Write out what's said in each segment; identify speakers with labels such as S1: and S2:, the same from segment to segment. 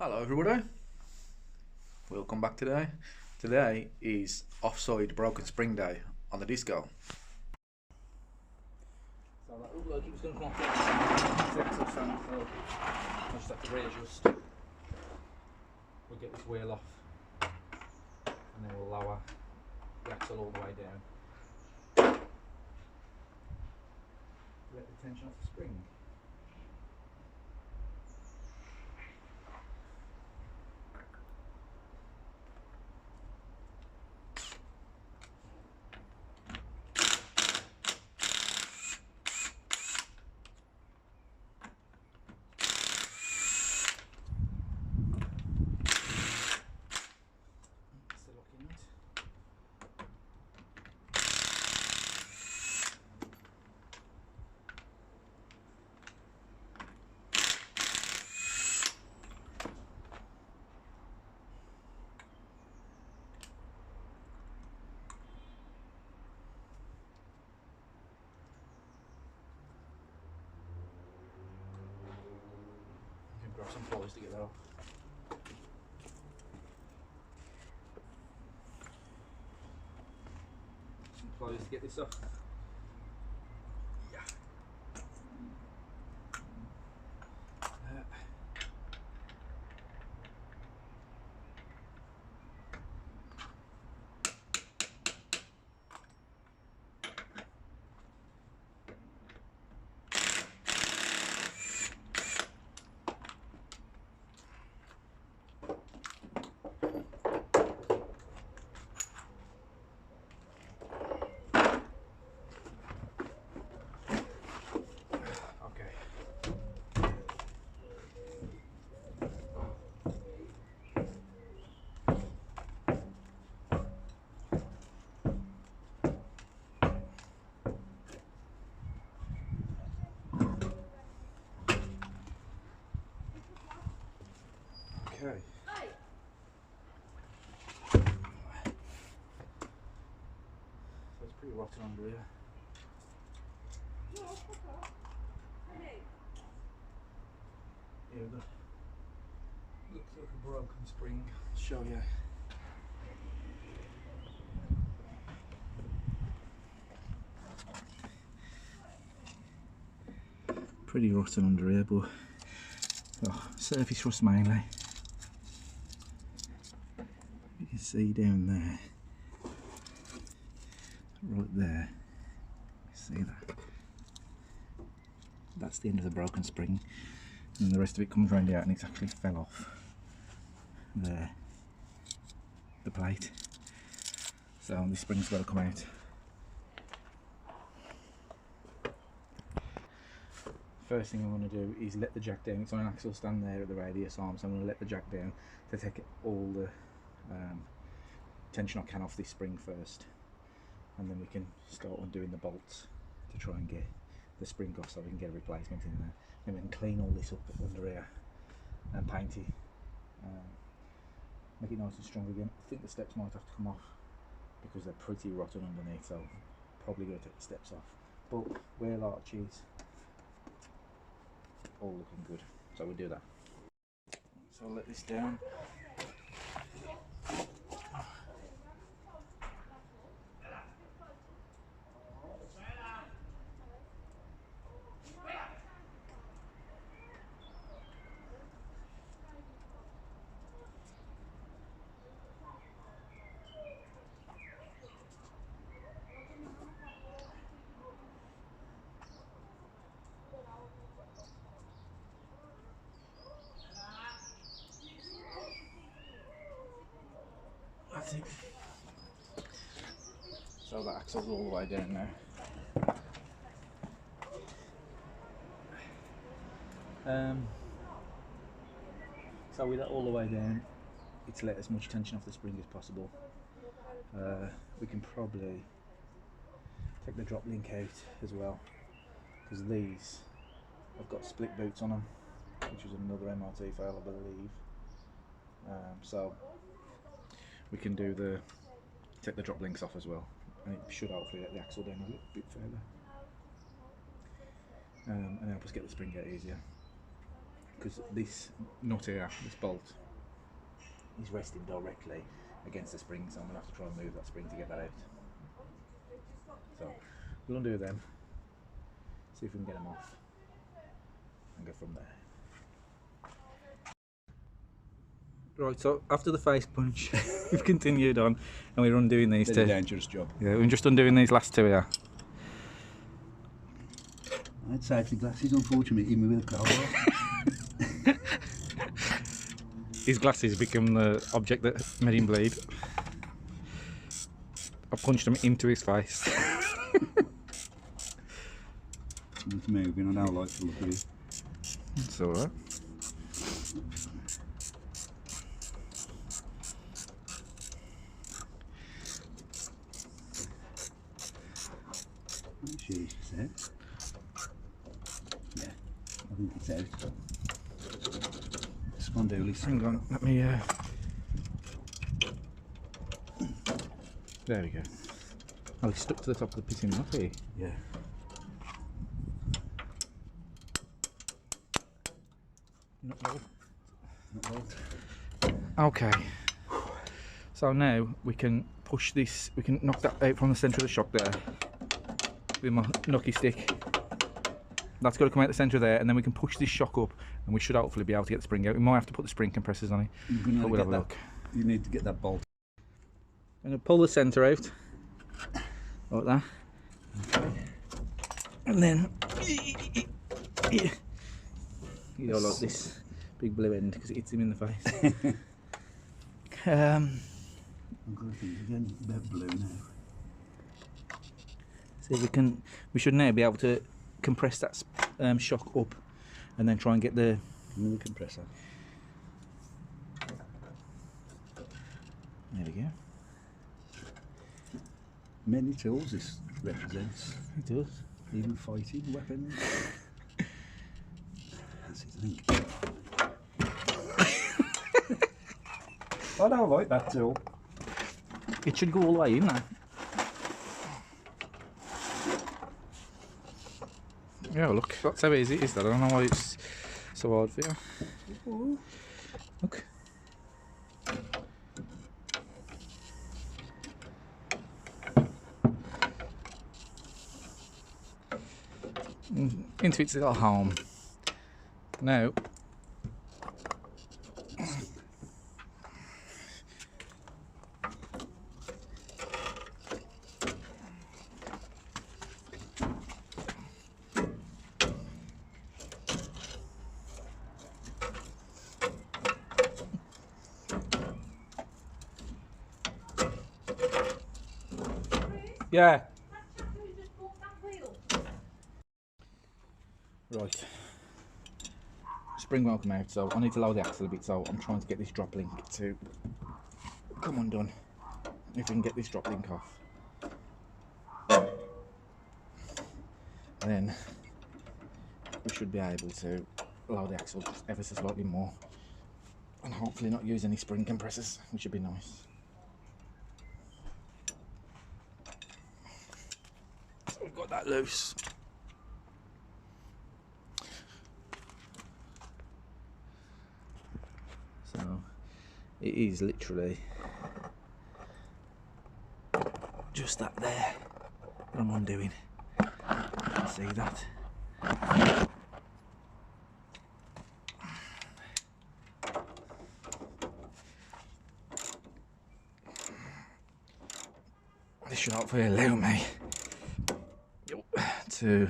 S1: Hello everybody, welcome back today. Today is offside broken spring day on the disco. So that looked like it was going to come off the excessive sand, so I just have to readjust. We'll get this wheel off and then we'll lower the axle all the way down. Let the tension off the spring. Grab some pliers to get that off. Some pliers to get this off. Yeah. Okay. So it's pretty rotten under here. Here we go. Looks like a broken spring. I'll show you. Pretty rotten under here, but surface rust mainly. You can see down there, right there, see that? That's the end of the broken spring, and the rest of it comes round out and it's actually fell off there, the plate. So this spring's got to come out. First thing I'm going to do is let the jack down. It's on an axle stand there at the radius arm, so I'm going to let the jack down to take all the tension I can off this spring first, and then we can start undoing the bolts to try and get the spring off so we can get a replacement in there. Then we can clean all this up under here and paint it, make it nice and strong again. I think the steps might have to come off because they're pretty rotten underneath, so probably going to take the steps off. But wheel arches, all looking good, so we'll do that. So I'll let this down. That's it. So the axle's all the way down now. So with that all the way down, it's let as much tension off the spring as possible. We can probably take the drop link out as well, because these have got split boots on them, which was another MRT fail, I believe. So we can take the drop links off as well, and it should hopefully let the axle down a little bit further, and help us get the spring out easier. because this nut here, this bolt, is resting directly against the spring, so I'm going to have to try and move that spring to get that out. So we'll undo them, see if we can get them off, and go from there. Right, so after the face punch, we've continued on, and we're undoing these two.
S2: It's a dangerous job.
S1: Yeah, we're just undoing these last two here.
S2: I had safety glasses, unfortunately, hit me with a car.
S1: His glasses become the object that made him bleed. I punched him into his face.
S2: It's moving, I don't like to look at it.
S1: It's alright.
S2: She's out. Yeah, I think it's out. Spondylis.
S1: Hang on, let me. There we go. Oh, it's stuck to the top of the pissing off here.
S2: Yeah.
S1: Not bolt.
S2: Not bolt.
S1: Okay. So now we can push this. We can knock that out from the centre of the shock there with my knucky stick. That's got to come out the centre there, and then we can push this shock up, and we should hopefully be able to get the spring out. We might have to put the spring compressors on it, but we'll have a look.
S2: You need to get that bolt.
S1: I'm going to pull the centre out, like that. Okay. And then, you don't like this big blue end because it hits him in the face.
S2: I'm going to think again, a bit blue now.
S1: So we should now be able to compress that shock up, and then try and get the
S2: compressor.
S1: There we go.
S2: Many tools this represents.
S1: It does.
S2: Even fighting weapons. That's it, I think. I don't like that tool.
S1: It should go all the way in there. Yeah, look, that's how easy it is. I don't know why it's so hard for you.
S2: Oh.
S1: Look. Into its little home. Now, yeah. Right. Spring won't come out, so I need to lower the axle a bit, so I'm trying to get this drop link to come undone. If we can get this drop link off, then we should be able to lower the axle just ever so slightly more, and hopefully not use any spring compressors, which would be nice. So we've got that loose. So it is literally just that there that I'm undoing. You can see that. This should hopefully allow me to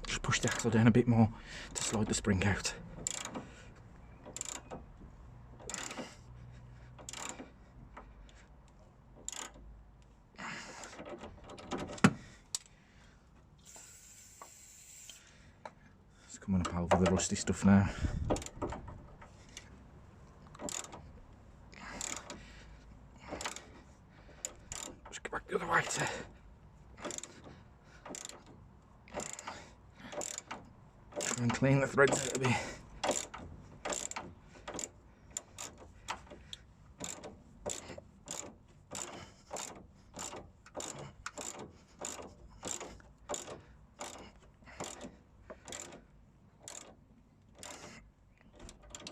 S1: just push the axle down a bit more to slide the spring out. It's coming up over the rusty stuff now. Just go back the other way to try and clean the threads out a bit.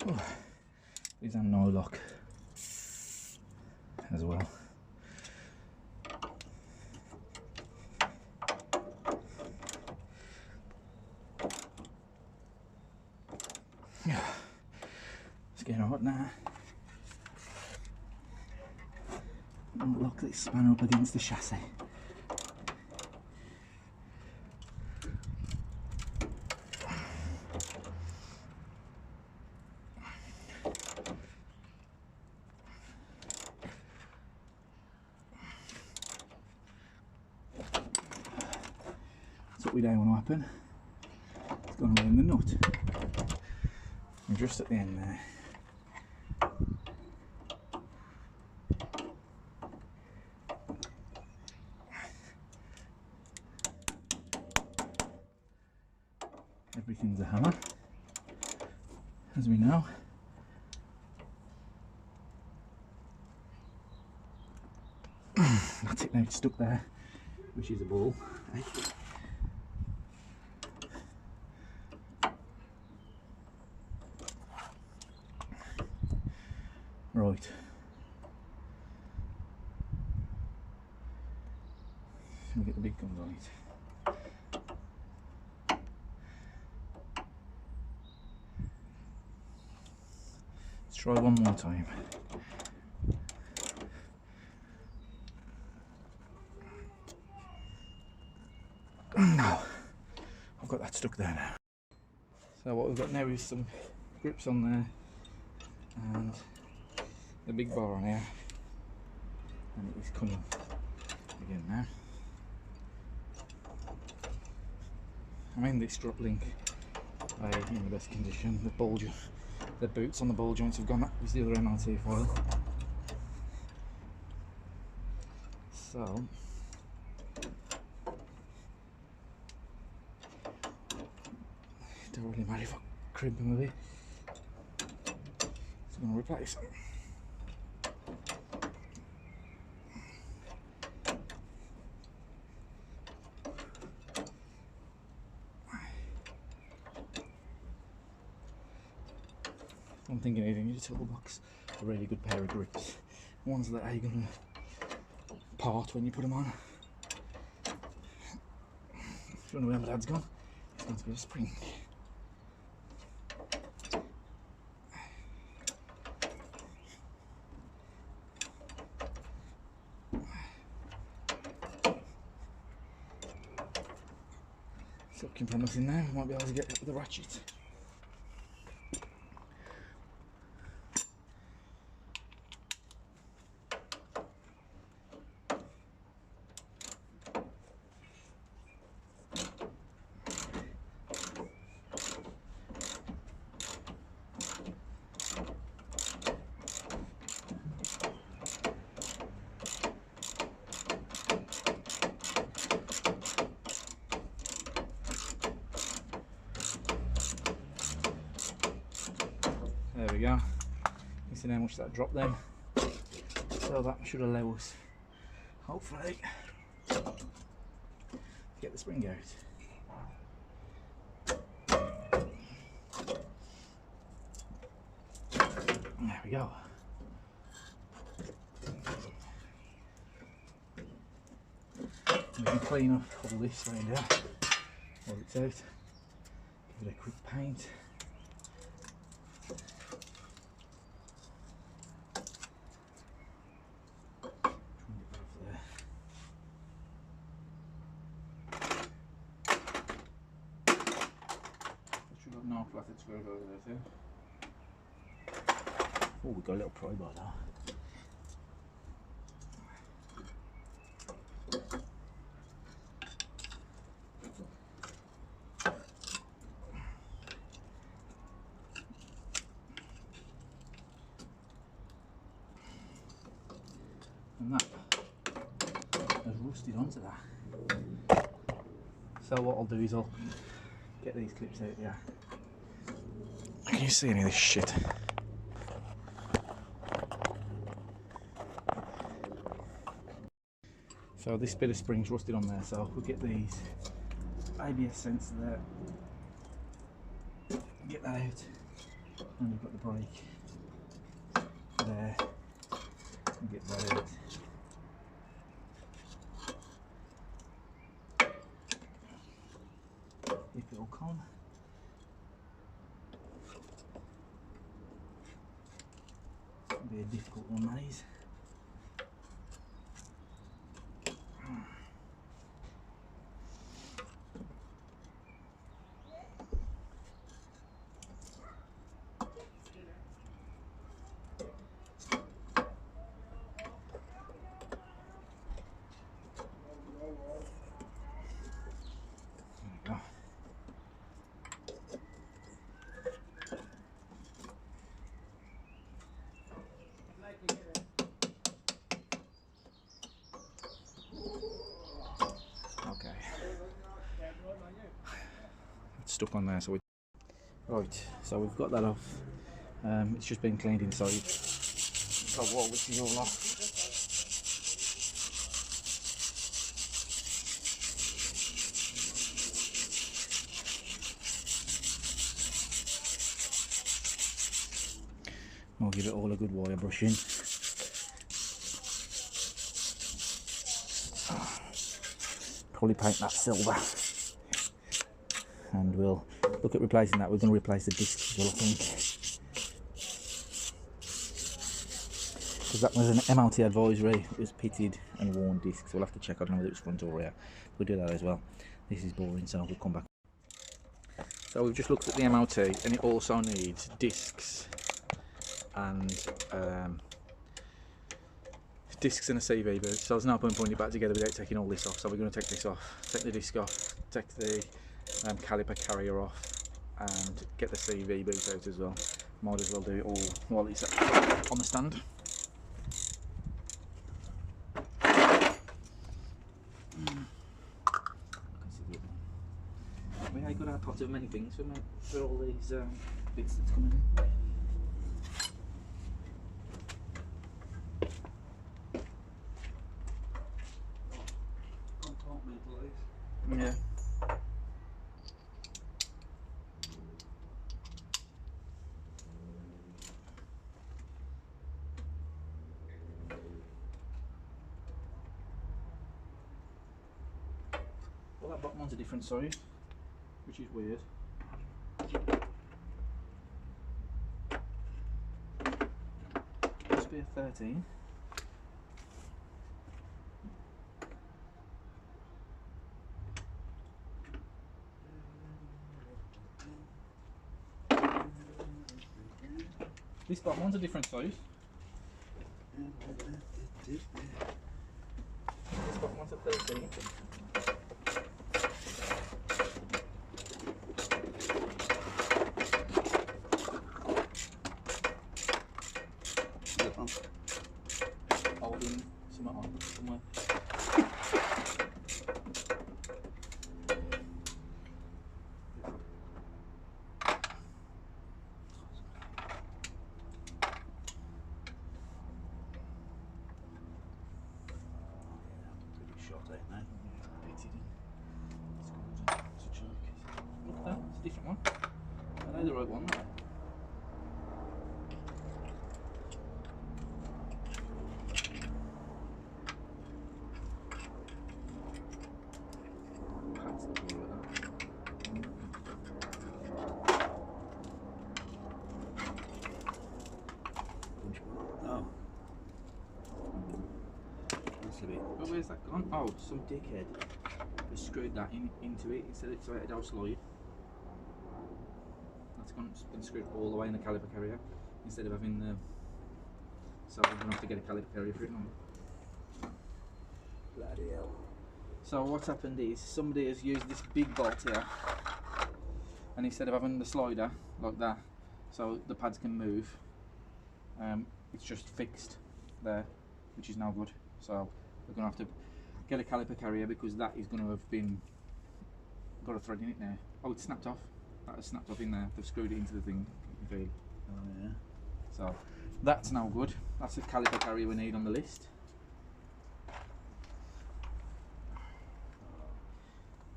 S1: Oh, these are no lock as well. It's getting hot now. I'll lock this spanner up against the chassis. That's what we don't want to happen. It's gone away in the nut. And just at the end there. Everything's a hammer, as we know. That's it now, it's stuck there, which is a ball. Eh? Right. We'll get the big guns on it. Let's try one more time. No, I've got that stuck there now. So what we've got now is some grips on there and the big bar on here, and it is coming again now. I'm in this drop link in the best condition. The boots on the ball joints have gone. That was the other MLT foil. So it don't really matter if I crib them a bit. It's going to replace them. I'm thinking of getting a toolbox, a really good pair of grips, ones that are going to part when you put them on. If you wonder where my dad's gone, it's going to be a spring. It's looking promising now, we might be able to get the ratchet. There we go. You see how much that dropped then. So that should allow us, hopefully, to get the spring out. There we go. We can clean up all this right now while it's out. Give it a quick paint. No flathead screws over there too. Oh, we've got a little pry bar there. And that has rusted onto that. So what I'll do is I'll get these clips out here. Can you see any of this shit? So this bit of spring's rusted on there, so we'll get these ABS sensor there. Get that out. And you've got the brake there. And get that out. If it'll come. It'll be a difficult one, that is. Okay. It's stuck on there, so so we've got that off. It's just been cleaned inside. So what, which is all off. We'll give it all a good wire brushing. Probably paint that silver. And we'll look at replacing that. We're going to replace the discs as well, I think. Because that was an MLT advisory. It was pitted and worn discs. We'll have to check. I don't know whether it was front or rear. We'll do that as well. This is boring, so we'll come back. So we've just looked at the MLT, and it also needs discs and discs and a CV boot. So there's no point putting it back together without taking all this off. So we're going to take this off, take the disc off, take the caliper carrier off, and get the CV boot out as well. Might as well do it all while it's on the stand. We ain't got our pot of many things for all these bits that's coming in. Yeah. Well, that bottom one's a different size, which is weird. Must be a 13. This bottom one's a different size. This bottom one's a 13. Holding somewhere on somewhere. Look at that, it's a different one. I know the right one.
S2: Oh. That's a bit.
S1: But where's that gone? Oh, some dickhead has screwed that into it instead of so it had slide. That's been screwed all the way in the caliper carrier instead of having the. So we're gonna have to get a caliper carrier for it now.
S2: Bloody hell.
S1: So what's happened is somebody has used this big bolt here, and instead of having the slider like that, so the pads can move, it's just fixed there, which is no good. So we're gonna have to get a caliper carrier because that is going to have got a thread in it now. Oh, it's snapped off. That has snapped off in there. They've screwed it into the thing.
S2: Oh yeah.
S1: So that's no good. That's the caliper carrier we need on the list.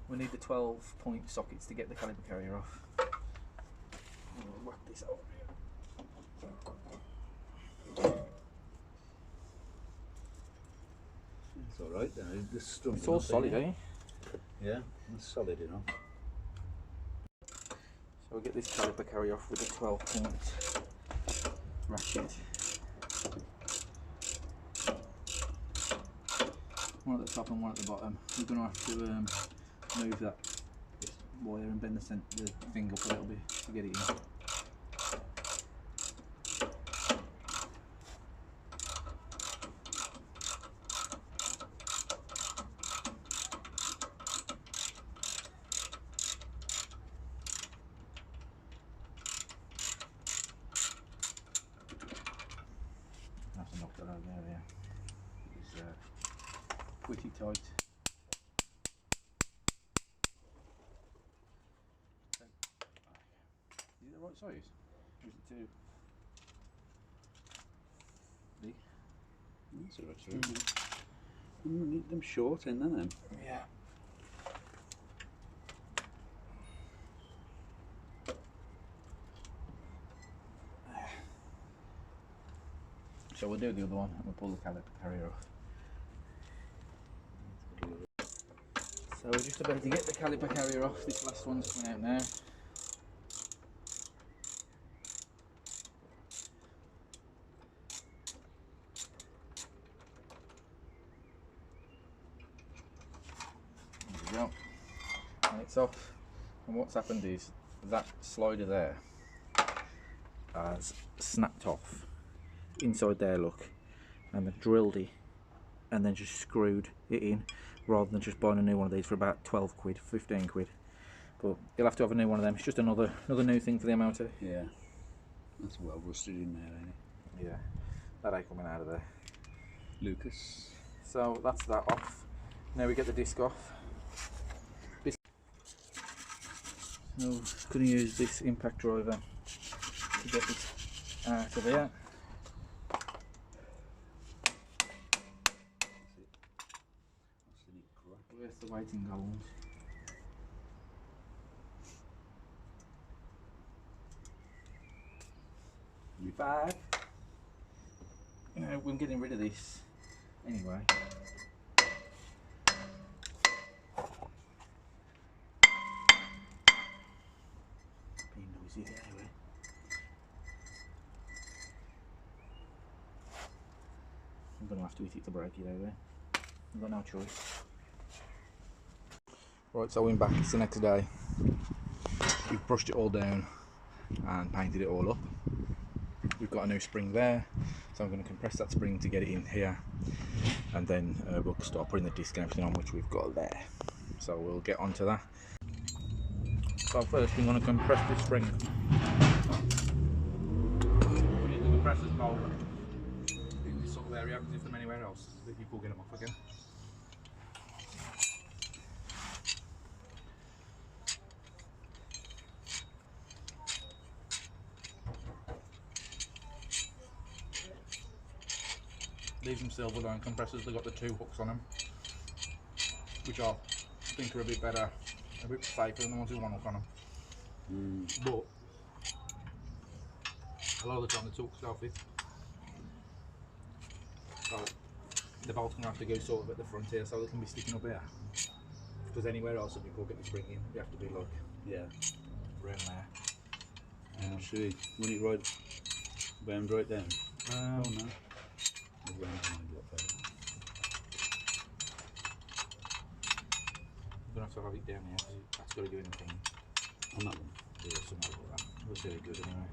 S1: We need the 12-point sockets to get the caliper carrier off. I'll whack this over here.
S2: It's alright then,
S1: It's all solid, eh?
S2: Yeah, it's solid enough.
S1: So we get this caliper carry off with a 12-point ratchet. One at the top and one at the bottom. We're going to have to move that wire and bend the thing up a little bit to get it in. I have to knock that out there. It's pretty tight. Is it the right size? Or is it too big?
S2: That's alright, sorry. You need them short in then.
S1: Yeah. So we'll do the other one and we'll pull the caliper carrier off. So we're just about to get the caliper carrier off. This last one's coming out now. There we go. And it's off. And what's happened is that slider there has snapped off inside there, look, and they've drilled it and then just screwed it in, rather than just buying a new one of these for about 12 quid, 15 quid. But you'll have to have a new one of them. It's just another new thing for the amount of.
S2: Yeah, that's well rusted in there, ain't it?
S1: Yeah, that ain't coming out of there.
S2: Lucas.
S1: So that's that off. Now we get the disc off. So I'm going to use this impact driver to get this out of here. Where's the weighting gold? Five. We're getting rid of this anyway. Being noisy anyway. I'm going to have to hit it to break it over. I've got no choice. Right, so we're back. It's the next day. We've brushed it all down and painted it all up. We've got a new spring there, so I'm going to compress that spring to get it in here, and then we'll start putting the disc and everything on, which we've got there. So we'll get onto that. So first we're going to compress this spring. We need the compressor's bolt in this sort of area, because if they're anywhere else, you can get them off again. These are silver-line compressors. They've got the 2 hooks on them, which I think are a bit better, a bit safer than the ones with 1 hook on them. But a lot of the time the 2 hooks off it, so the bolt's going to have to go sort of at the front here, so they can be sticking up here. Because anywhere else that you can get the spring in, you have to be like, around there.
S2: Should we run it right, round right down? Oh no. The round might be up better.
S1: You're going to have it down here, because that's got to do anything.
S2: On that one?
S1: Yeah, something like that. It looks really good anyway.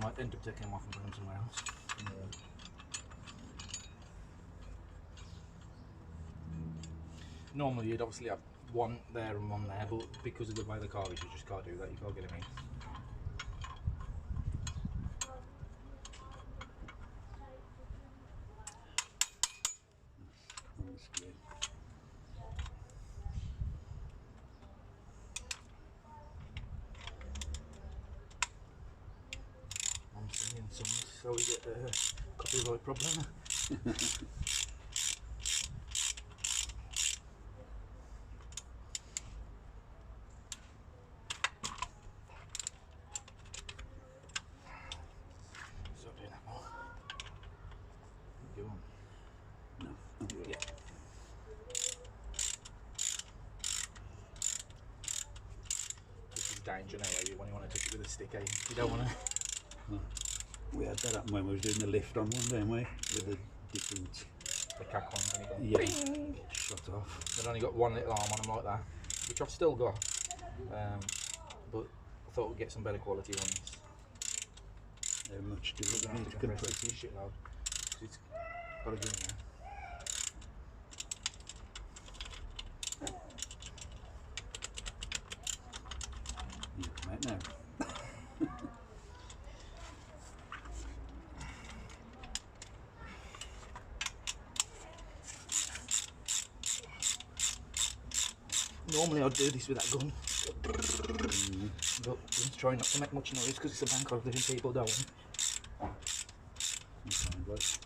S1: Might end up taking them off and putting them somewhere else.
S2: Yeah.
S1: Normally you'd obviously have one there and one there, but because of the way the car is, you just can't do that. You can't get them in.
S2: That's good.
S1: I'm singing songs, so we get a copyright problem. danger now where you want to touch it with a stick, eh? You don't want to.
S2: We had that happen when we was doing the lift on one, didn't we? With the different...
S1: The cack ones, and
S2: Yeah.
S1: Bing!
S2: Shut off.
S1: They've only got one little arm on them like that, which I've still got. But I thought we'd get some better quality ones.
S2: How much do we
S1: We're going to
S2: need
S1: have
S2: to
S1: to compress
S2: compress?
S1: this shitload. It's got to go in there.
S2: You come out now.
S1: Normally I'd do this with that gun, but I'm trying not to make much noise because it's a bank holiday and people don't.
S2: Fine, right.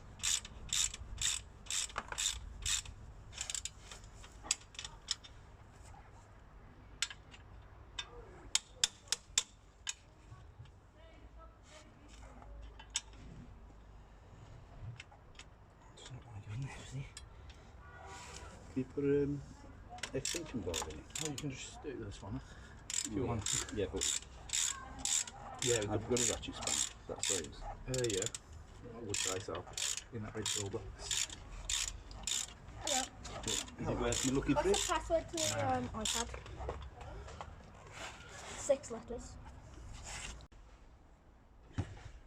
S1: Doesn't want to go in there, does he?
S2: Can you put extension board in it?
S1: Oh, you can just do this one if you want.
S2: Yeah, but
S1: Yeah,
S2: I've got a ratchet span. That's what it is.
S1: yeah. I would say so. In that red silver.
S3: Hello.
S2: Is it worth me looking for
S3: What's
S2: it?
S3: the password to your iPad? 6 letters.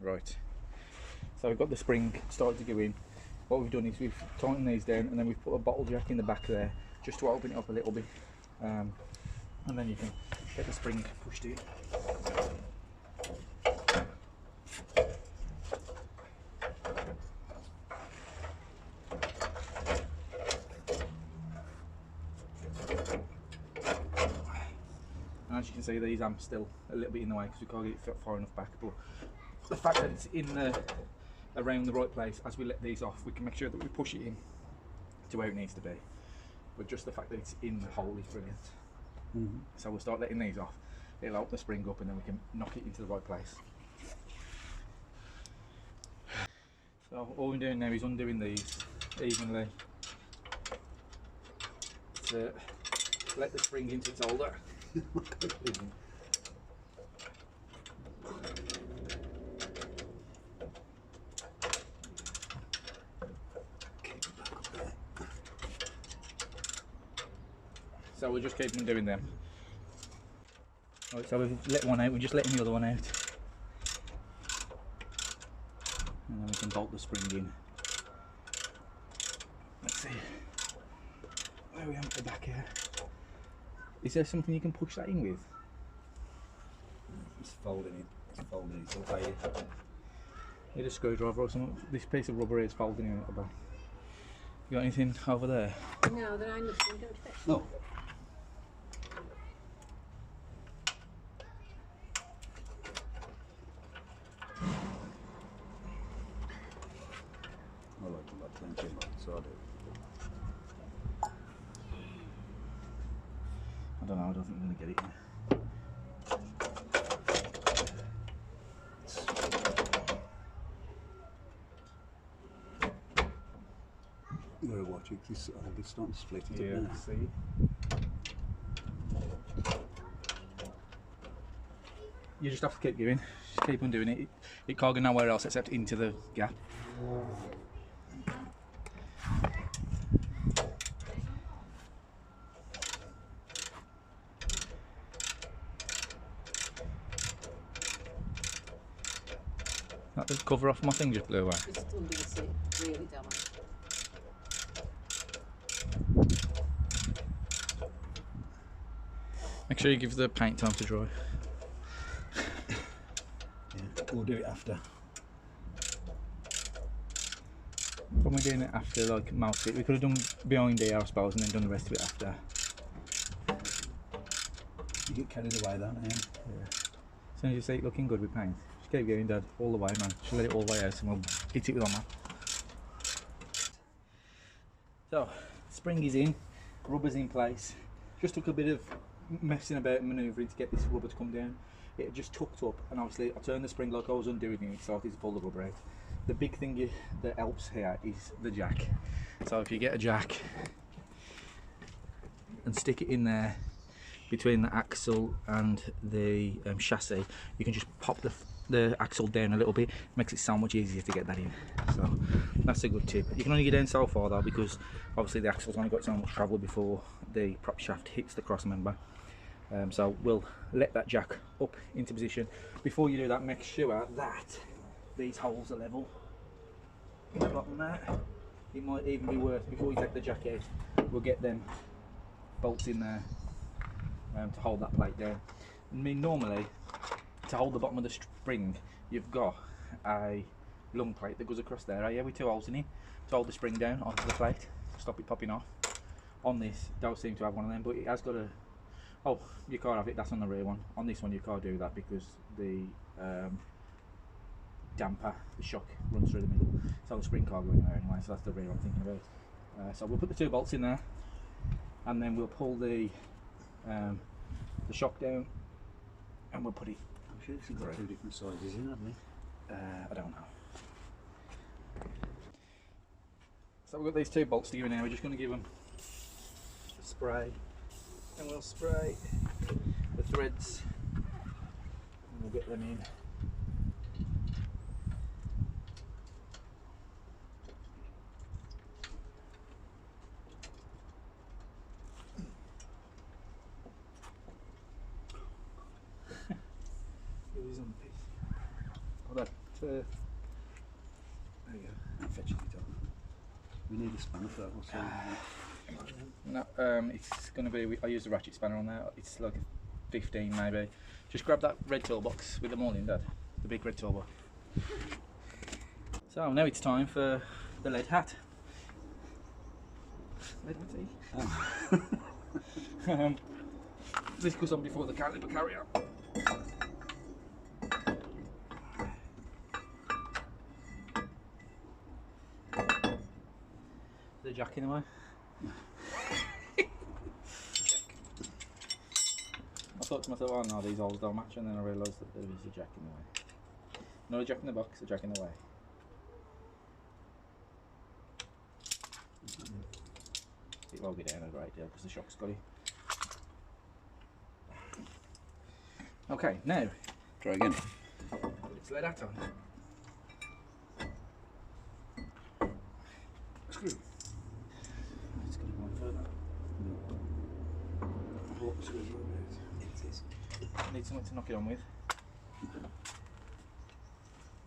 S1: Right. So we've got the spring started to go in. What we've done is we've tightened these down and then we've put a bottle jack in the back there just to open it up a little bit. And then you can get the spring pushed in. And as you can see, these amps still a little bit in the way because we can't get it far enough back. But the fact that it's in around the right place, as we let these off, we can make sure that we push it in to where it needs to be. But just the fact that it's in the hole is brilliant. So we'll start letting these off. It'll help the spring up, and then we can knock it into the right place. So all we're doing now is undoing these evenly to let the spring into its holder. So we'll just keep on doing them. Right, so we've let one out, we're just letting the other one out. And then we can bolt the spring in. Let's see where we am at the back here. Is there something you can push that in with?
S2: It's folding it. It's folding it. So I
S1: Need a screwdriver or something? This piece of rubber is folding in at the back. You got anything over there?
S4: No, then I'm listening, don't fix.
S2: no. I like that plenty of light, so I do.
S1: I don't know, I don't think I'm going to get it in.
S2: We're watching this. I think it's starting to split it
S1: Yeah,
S2: up now.
S1: see? You just have to keep going, just keep on doing it. It can't go nowhere else except into the gap. That the cover off my thing just blew away.
S4: Just under the seat, really down on it.
S1: Make sure you give the paint time to dry.
S2: Yeah, we'll do it after.
S1: When we're doing it after, like, mount it, we could have done behind here, I suppose, and then done the rest of it after.
S2: You get carried away that, man.
S1: Yeah. As soon as you see it looking good with paint, just keep going, Dad, all the way, man. Just let it all the way out and we'll hit it with on that. So, spring is in, rubber's in place. Just took a bit of messing about and manoeuvring to get this rubber to come down. It had just tucked up, and obviously I turned the spring like I was undoing it, it started to pull the rubber out. The big thing that helps here is the jack. So if you get a jack and stick it in there, between the axle and the chassis, you can just pop the axle down a little bit. It makes it so much easier to get that in. So that's a good tip. You can only get down so far though, because obviously the axle's only got so much travel before the prop shaft hits the cross member. So we'll let that jack up into position. Before you do that, make sure that these holes are level in the bottom there. It might even be worth, before you take the jack out, we'll get them bolts in there to hold that plate down. I mean, normally to hold the bottom of the spring, you've got a lung plate that goes across there, yeah, with 2 holes in it to hold the spring down onto the plate, stop it popping off. On this, don't seem to have one of them, but it has got a, oh, you can't have it, that's on the rear one. On this one you can't do that because the damper, the shock runs through the middle, so the spring can't go in there anyway, so that's the rear I'm thinking about. So we'll put the 2 bolts in there, and then we'll pull the shock down, and we'll put it.
S2: I'm sure it's got 2 different sizes, isn't it?
S1: I don't know. So we've got these 2 bolts to give in now. We're just going to give them a spray, and we'll spray the threads, and we'll get them in. There you go.
S2: I'm fetching it up. We need a spanner for that. What's
S1: No, it's going to be, I use the ratchet spanner on there. It's like 15 maybe. Just grab that red toolbox with them all in, Dad. The big red toolbox. So now it's time for the lead hat. Lead hat, this goes on before the caliper carrier. The jack in the way. I thought to myself, oh no, these holes don't match, and then I realised that there is a jack in the way. Not a jack in the box, a jack in the way. It won't get down a great deal because the shock's got it. Okay, now
S2: try again.
S1: let's let that on. Screw. It's going to go on further. Need something to knock it on with.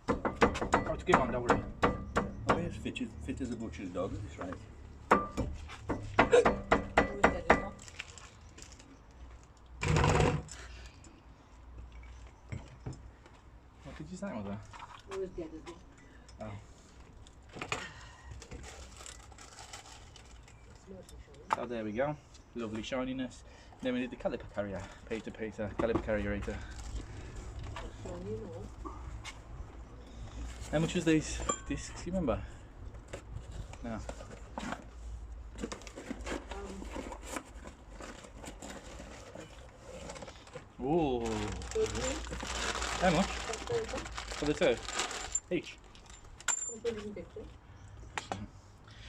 S1: Oh, it's good on, don't worry.
S2: Oh, yes, fit as a butcher's dog, that's right.
S1: What did you say, Mother?
S4: It was dead as well.
S1: Oh. So there we go. Lovely shininess. Then we need the caliper carrier. Peter, caliper carrier eater. How much was these discs, you remember? No. Ooh. How much? For the 2? Each?
S4: That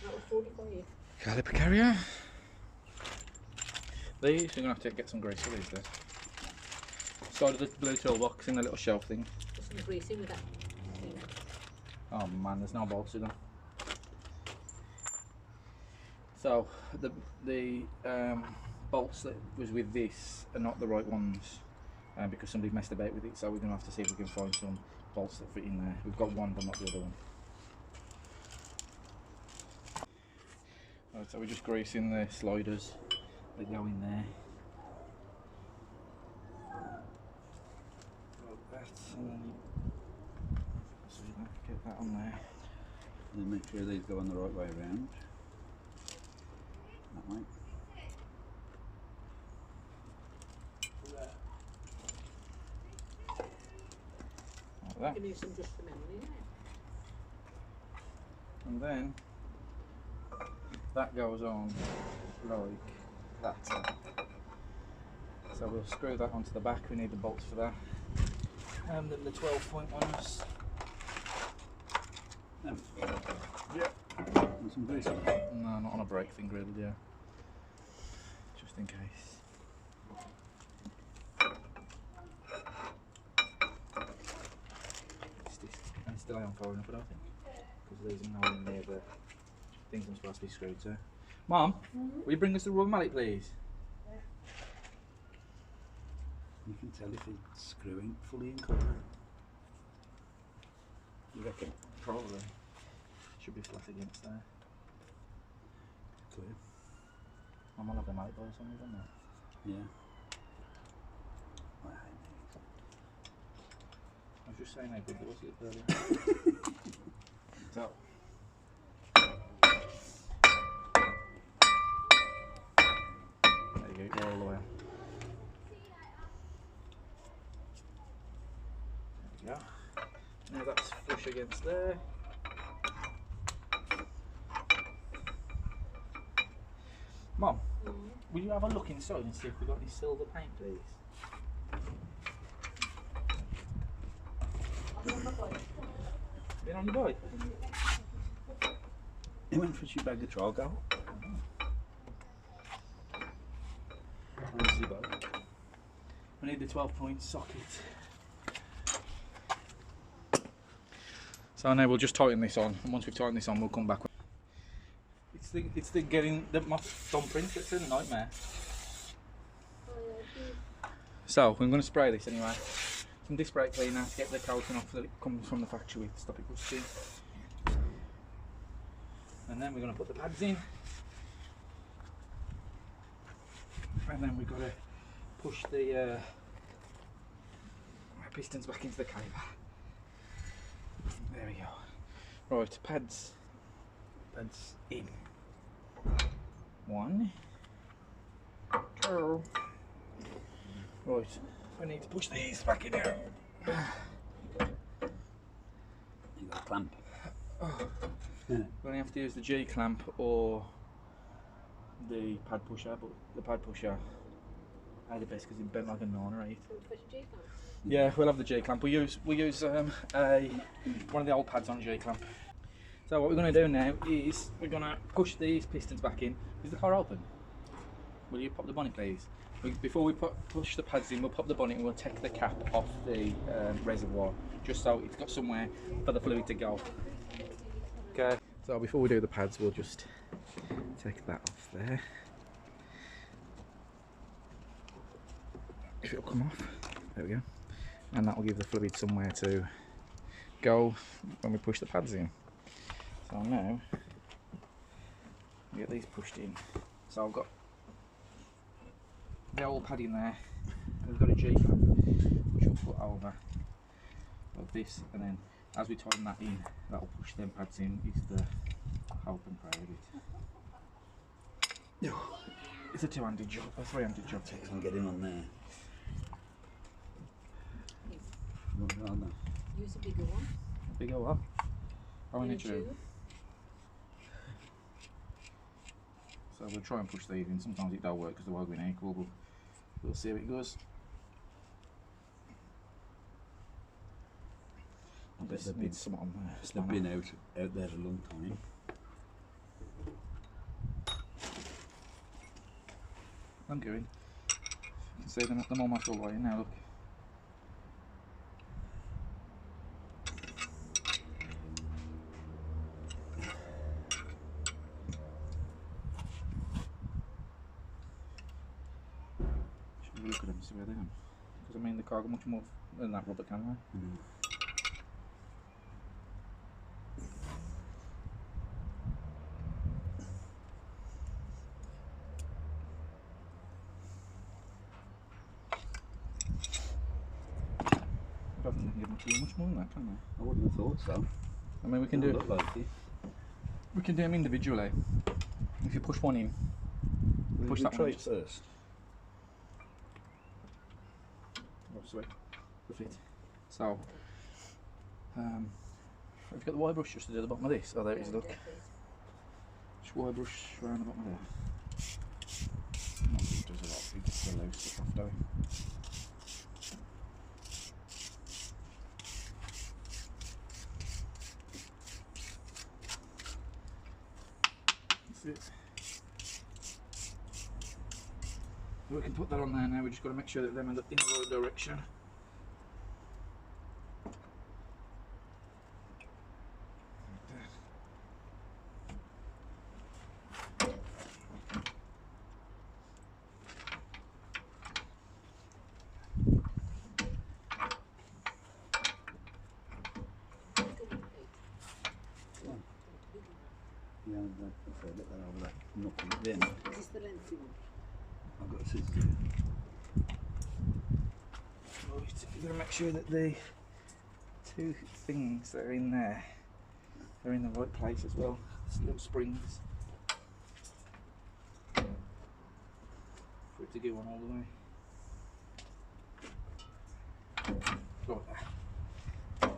S4: was 45.
S1: Caliper carrier. These, we're going to have to get some grease for these then. Started the blue toolbox in the little shelf thing.
S4: Just some greasing with that thing.
S1: Oh man, there's no bolts in them. So the bolts that was with this are not the right ones because somebody messed about with it. So we're going to have to see if we can find some bolts that fit in there. We've got one, but not the other one. Right, so we're just greasing the sliders that go in there. Like that, and then so you have to get that on there.
S2: And then make sure these go on the right way around. That way.
S1: Like that.
S4: You need some just for memory,
S1: And then that goes on like that. So we'll screw that onto the back. We need the bolts for that. And then the 12-point ones.
S2: Yeah. And some grease on it.
S1: No, not on a brake thing grill, yeah. Just in case. down far enough, I don't think. Because these are nowhere near the things I'm supposed to be screwed to. Mom, will you bring us the rubber mallet, please?
S2: You can tell if it's screwing fully in corner. You reckon?
S1: Probably. Should be flat against there.
S2: Clear.
S1: I might have the mallet by some reason there.
S2: Yeah.
S1: I was just saying how good it was earlier. So. There you go, go all the way. There we go. Now that's flush against there. Mom, will you have a look inside and see if we've got any silver paint, please? Been on your bike?
S2: He went for a cheap bag of charcoal.
S1: Where's the bike? I need the 12-point socket. So now we'll just tighten this on, and once we've tightened this on, we'll come back. It's the getting my thumbprint that's a nightmare. So I'm going to spray this anyway. Some disc brake cleaner to get the coating off that it comes from the factory with, stop it rusting. And then we're going to put the pads in. And then we've got to push the pistons back into the caliper. There we go. Right, pads in. 1, 2. Right, I need to push these back in here.
S2: You got a clamp.
S1: We're going to have to use the G clamp or the pad pusher, but the pad pusher are the best because it's bent like a nine or eight. Yeah, we'll have the G clamp. We use one of the old pads on G clamp. So what we're going to do now is we're going to push these pistons back in. Is the car open? Will you pop the bonnet, please? Before we push the pads in, we'll pop the bonnet and we'll take the cap off the reservoir, just so it's got somewhere for the fluid to go. Okay. So before we do the pads, we'll just take that off there. If it'll come off, there we go. And that will give the fluid somewhere to go when we push the pads in. So now, we get these pushed in. So I've got the old pad in there, and we've got a G clamp which will put over like this, and then as we tighten that in, that will push them pads in. Is the hope and pray of it. It's a two-handed job, a three-handed job.
S2: Take some getting on there.
S4: Use a bigger one.
S1: Bigger what? How many tube? So we'll try and push these in. Sometimes it don't work because they're woven equal, but we'll see how it goes.
S2: I bet
S1: This needs some on there.
S2: They've been out there a long time.
S1: I'm going. You can see them almost all the way in now, look. Should we look at them, see where they are? Because I mean, the car got much more than that rubber, can they?
S2: Mm.
S1: I don't think they can give much more than that, can they?
S2: I wouldn't have thought so.
S1: I mean, we can
S2: Doesn't
S1: do
S2: look like it.
S1: we can do them individually. If you push one in, push that
S2: try
S1: one.
S2: it first.
S1: Oh, sweet. The fit. So, have you got the wire brush just to do the bottom of this? Oh, there it is, look. Just wire brush around the bottom of there. Not that it does a lot, it gets the loose stuff off, don't it? That's it. We can put that on there now, we just got to make sure that they're in the right direction.
S2: Let that over that knuckle at the end.
S4: Is this the lengthy one?
S2: I've got a scissors.
S1: Right, you've got to make sure that the two things that are in there are in the right place as well. It's little springs for it to go on all the way. Like that.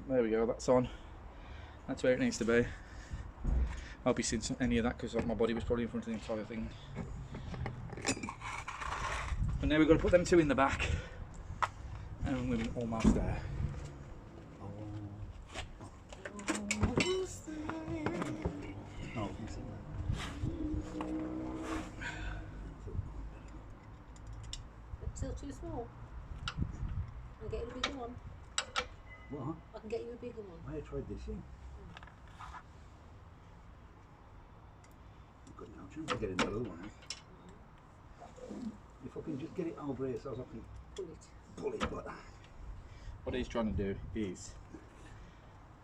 S1: There we go, that's on. That's where it needs to be. I'll be seeing any of that because my body was probably in front of the entire thing. And now we've got to put them two in the back. And we're almost there.
S2: Oh,
S4: It's still too small. I'll get you a bigger one.
S2: what?
S4: I can get you a bigger one.
S2: I tried this in. I've got no chance of getting that other one. If I can just get it over here so I can
S4: Pull it.
S2: pull it, but
S1: What he's trying to do is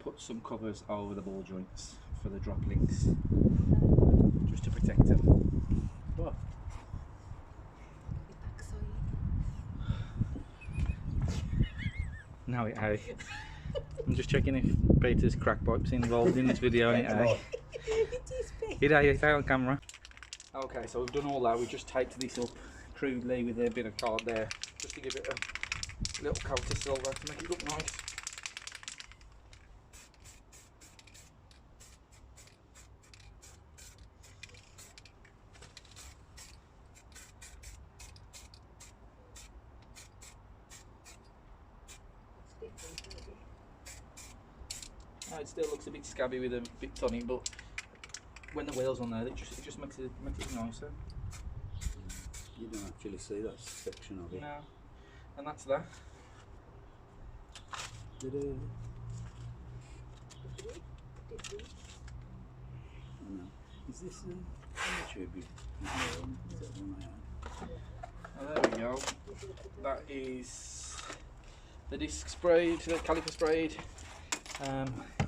S1: put some covers over the ball joints for the drop links, just to protect them. What? No, it ain't. I'm just checking if Peter's crack pipe's involved in this video. It ain't. It ain't. It's out on camera. Okay, so we've done all that. We just taped this up crudely with a bit of card there, just to give it a little coat of silver to make it look nice. It still looks a bit scabby with a bit tonic, but when the wheel's on there, it just makes it nicer.
S2: you don't actually see that section of it.
S1: No, and that's that.
S2: Ta-da. I know. Is this a tribute? No, is that one I had?
S1: Oh, there we go. That is the disc sprayed, the caliper sprayed.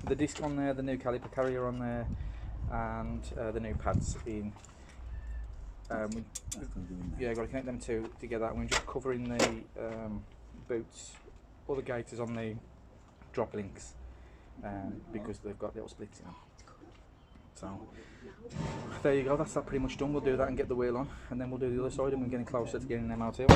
S1: The disc on there, the new caliper carrier on there, and the new pads in. Yeah, got to connect them two together, and we're just covering the boots or the gaiters on the drop links because they've got little splits in them. So there you go, that's that pretty much done. We'll do that and get the wheel on, and then we'll do the other side, and we're getting closer to getting them out here.